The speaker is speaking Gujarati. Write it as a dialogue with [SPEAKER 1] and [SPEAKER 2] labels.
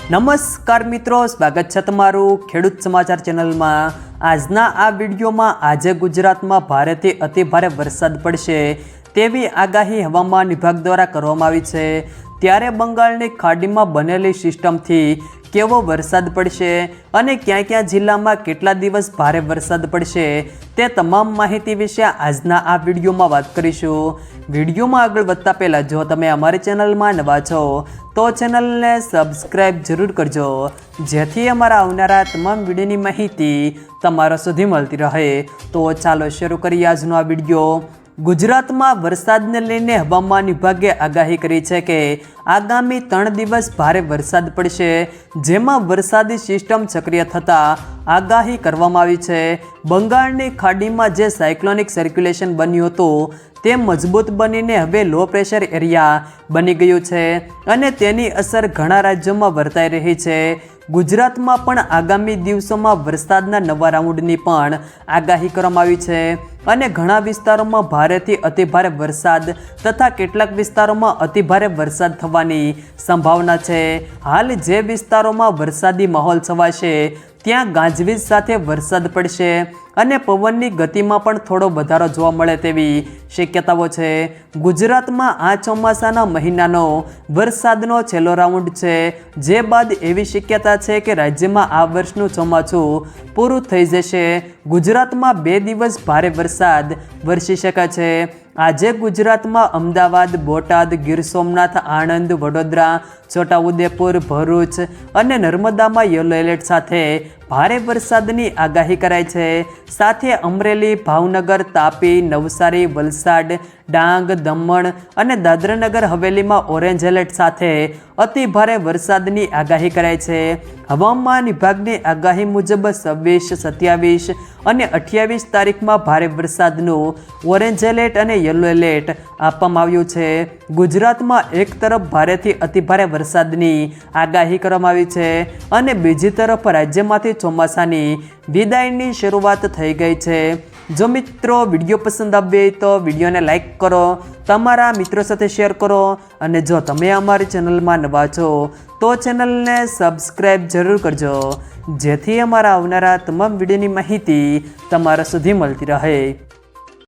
[SPEAKER 1] નમસ્કાર મિત્રો, સ્વાગત છે તમારું ખેડૂત સમાચાર ચેનલમાં। આજના આ વિડીયોમાં આજે ગુજરાતમાં ભારેથી અતિભારે વરસાદ પડશે તેવી આગાહી હવામાન વિભાગ દ્વારા કરવામાં આવી છે। ત્યારે બંગાળની ખાડીમાં બનેલી સિસ્ટમથી કેવો વરસાદ પડશે અને ક્યાં ક્યાં જિલ્લામાં કેટલા દિવસ ભારે વરસાદ પડશે તે તમામ માહિતી વિશે આજના આ વિડીયોમાં વાત કરીશું। વિડીયોમાં આગળ વધતા પહેલાં જો તમે અમારી ચેનલમાં નવા છો તો ચેનલને સબસ્ક્રાઈબ જરૂર કરજો, જેથી અમારા આવનારા તમામ વિડીયોની માહિતી તમારા સુધી મળતી રહે। તો ચાલો શરૂ કરીએ આજનો આ વિડીયો। ગુજરાતમાં વરસાદને લઈને હવામાન વિભાગે આગાહી કરી છે કે આગામી 3 દિવસ ભારે વરસાદ પડશે, જેમાં વરસાદી સિસ્ટમ સક્રિય થતાં આગાહી કરવામાં આવી છે। બંગાળની ખાડીમાં જે સાયક્લોનિક સર્ક્યુલેશન બન્યું હતું તે મજબૂત બનીને હવે લો પ્રેશર એરિયા બની ગયું છે અને તેની અસર ઘણા રાજ્યોમાં વર્તાઈ રહી છે। ગુજરાતમાં પણ આગામી દિવસોમાં વરસાદના નવા રાઉન્ડની પણ આગાહી કરવામાં આવી છે અને ઘણા વિસ્તારોમાં ભારેથી અતિભારે વરસાદ તથા કેટલાક વિસ્તારોમાં અતિભારે વરસાદ થવાની સંભાવના છે। હાલ જે વિસ્તારોમાં વરસાદી માહોલ છવાશે ત્યાં ગાજવીજ સાથે વરસાદ પડશે અને પવનની ગતિમાં પણ થોડો વધારો જોવા મળે તેવી શક્યતાઓ છે। ગુજરાતમાં આ ચોમાસાના મહિનાનો વરસાદનો છેલ્લો રાઉન્ડ છે, જે બાદ એવી શક્યતા છે કે રાજ્યમાં આ વર્ષનું ચોમાસું પૂરું થઈ જશે। ગુજરાતમાં 2 દિવસ ભારે વરસાદ વરસી શકે છે। આજે ગુજરાતમાં અમદાવાદ, બોટાદ, ગીર સોમનાથ, આણંદ, વડોદરા, છોટાઉદેપુર, ભરૂચ અને નર્મદામાં યલો એલર્ટ સાથે ભારે વરસાદની આગાહી કરાઈ છે। સાથે અમરેલી, ભાવનગર, તાપી, નવસારી, વલસાડ, ડાંગ, દમણ અને દાદરાનગર હવેલીમાં ઓરેન્જ એલર્ટ સાથે અતિ ભારે વરસાદની આગાહી કરાઈ છે। હવામાન વિભાગની આગાહી મુજબ 26, 27 અને 28 તારીખમાં ભારે વરસાદનું ઓરેન્જ એલર્ટ અને યલો એલર્ટ આપવામાં આવ્યું છે। ગુજરાતમાં એક તરફ ભારેથી અતિભારે વરસાદની આગાહી કરવામાં આવી છે અને બીજી તરફ રાજ્યમાંથી ચોમાસાની વિદાયની શરૂઆત થઈ ગઈ છે। જો મિત્રો વિડીયો પસંદ આવે તો વિડીયોને લાઈક કરો, તમારા મિત્રો સાથે શેર કરો અને જો તમે અમારી ચેનલમાં નવા છો તો ચેનલને સબસ્ક્રાઈબ જરૂર કરજો, જેથી અમારા આવનારા તમામ વિડીયોની માહિતી તમારા સુધી મળતી રહે।